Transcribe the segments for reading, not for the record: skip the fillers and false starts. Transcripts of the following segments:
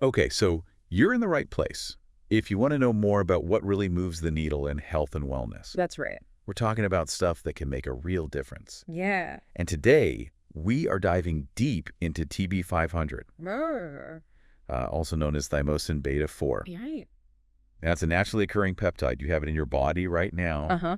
Okay, so you're in the right place if you want to know more about what really moves the needle in health and wellness. That's right. We're talking about stuff that can make a real difference. Yeah. And today, we are diving deep into TB-500, also known as Thymosin Beta-4. Right. That's a naturally occurring peptide. You have it in your body right now. Uh-huh.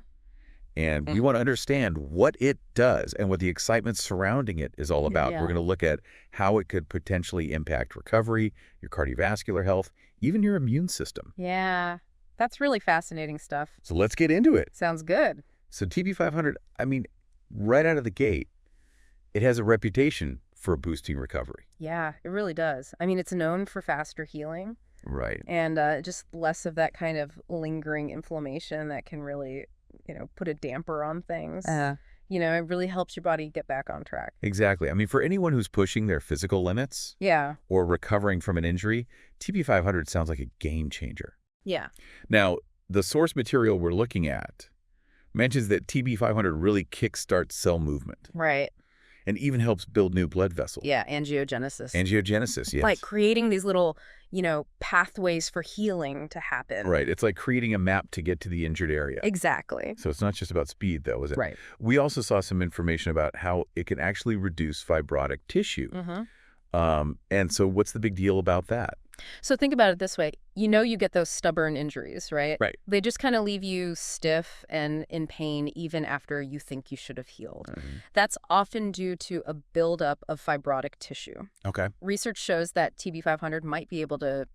And we want to understand what it does and what the excitement surrounding it is all about. Yeah. We're going to look at how it could potentially impact recovery, your cardiovascular health, even your immune system. Yeah. That's really fascinating stuff. So let's get into it. Sounds good. So TB-500, I mean, right out of the gate, it has a reputation for boosting recovery. Yeah, it really does. I mean, it's known for faster healing. Right. And just less of that kind of lingering inflammation that can really, put a damper on things. It really helps your body get back on track. Exactly. I mean, for anyone who's pushing their physical limits or recovering from an injury, TB-500 sounds like a game changer. Yeah. Now, the source material we're looking at mentions that TB-500 really kickstarts cell movement. Right. And even helps build new blood vessels. Yeah, angiogenesis. Angiogenesis, yes. Like creating these little, pathways for healing to happen. Right. It's like creating a map to get to the injured area. Exactly. So it's not just about speed, though, is it? Right. We also saw some information about how it can actually reduce fibrotic tissue. And so what's the big deal about that? So think about it this way. You get those stubborn injuries, right? Right. They just kind of leave you stiff and in pain even after you think you should have healed. That's often due to a buildup of fibrotic tissue. Okay. Research shows that TB-500 might be able to,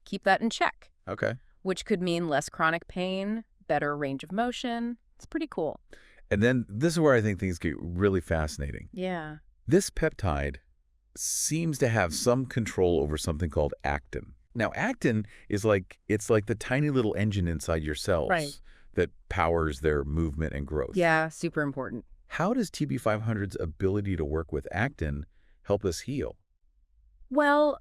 keep that in check. Okay. Which could mean less chronic pain, better range of motion. It's pretty cool. And then this is where I think things get really fascinating. Yeah. This peptide seems to have some control over something called actin. Now, actin is it's like the tiny little engine inside your cells that powers their movement and growth. Yeah, super important. How does TB-500's ability to work with actin help us heal? Well,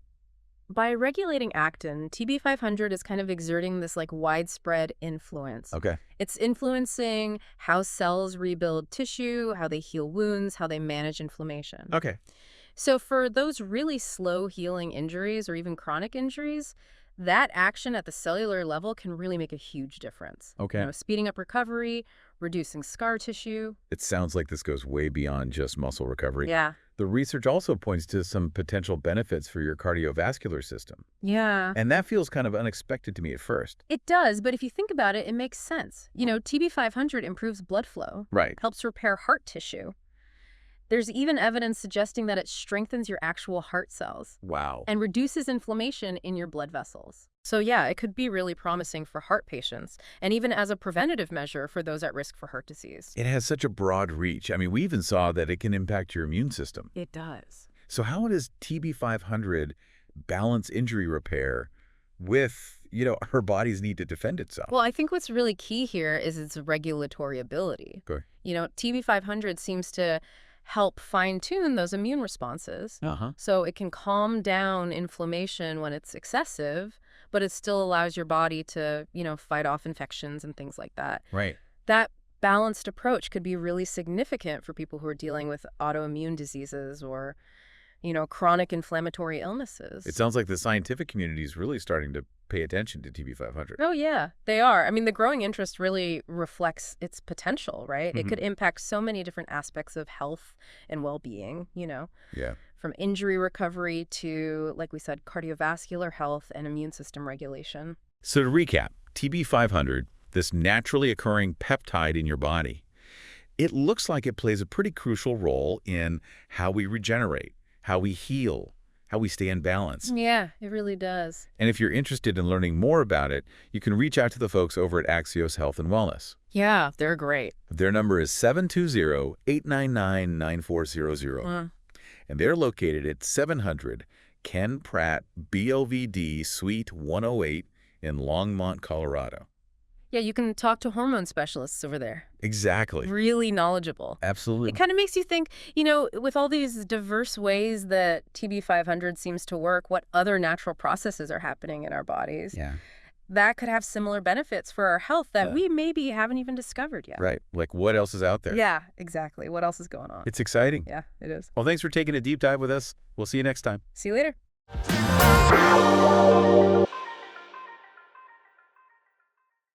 by regulating actin, TB-500 is kind of exerting this widespread influence. Okay. It's influencing how cells rebuild tissue, how they heal wounds, how they manage inflammation. Okay. So for those really slow healing injuries or even chronic injuries, that action at the cellular level can really make a huge difference. Okay. Speeding up recovery, reducing scar tissue. It sounds like this goes way beyond just muscle recovery. Yeah. The research also points to some potential benefits for your cardiovascular system. Yeah. And that feels kind of unexpected to me at first. It does, but if you think about it, it makes sense. TB-500 improves blood flow. Right. Helps repair heart tissue. There's even evidence suggesting that it strengthens your actual heart cells. Wow. And reduces inflammation in your blood vessels. So yeah, it could be really promising for heart patients, and even as a preventative measure for those at risk for heart disease. It has such a broad reach. I mean, we even saw that it can impact your immune system. It does. So how does TB-500 balance injury repair with, her body's need to defend itself? Well, I think what's really key here is its regulatory ability. Okay. TB-500 seems to help fine-tune those immune responses. So it can calm down inflammation when it's excessive, but it still allows your body to, fight off infections and things like that. Right. That balanced approach could be really significant for people who are dealing with autoimmune diseases or, chronic inflammatory illnesses. It sounds like the scientific community is really starting to pay attention to TB-500. Oh, yeah, they are. I mean, the growing interest really reflects its potential, right? It could impact so many different aspects of health and well-being, Yeah. From injury recovery to, like we said, cardiovascular health and immune system regulation. So to recap, TB-500, this naturally occurring peptide in your body, it looks like it plays a pretty crucial role in how we regenerate, how we heal, how we stay in balance. Yeah, it really does. And if you're interested in learning more about it, you can reach out to the folks over at Axios Health Wellness. Yeah, they're great. Their number is 720-899-9400. And they're located at 700 Ken Pratt BLVD Suite 108 in Longmont, Colorado. Yeah, you can talk to hormone specialists over there. Exactly. Really knowledgeable. Absolutely. It kind of makes you think, with all these diverse ways that TB-500 seems to work, what other natural processes are happening in our bodies. Yeah. That could have similar benefits for our health that we maybe haven't even discovered yet. Right. Like what else is out there? Yeah, exactly. What else is going on? It's exciting. Yeah, it is. Well, thanks for taking a deep dive with us. We'll see you next time. See you later.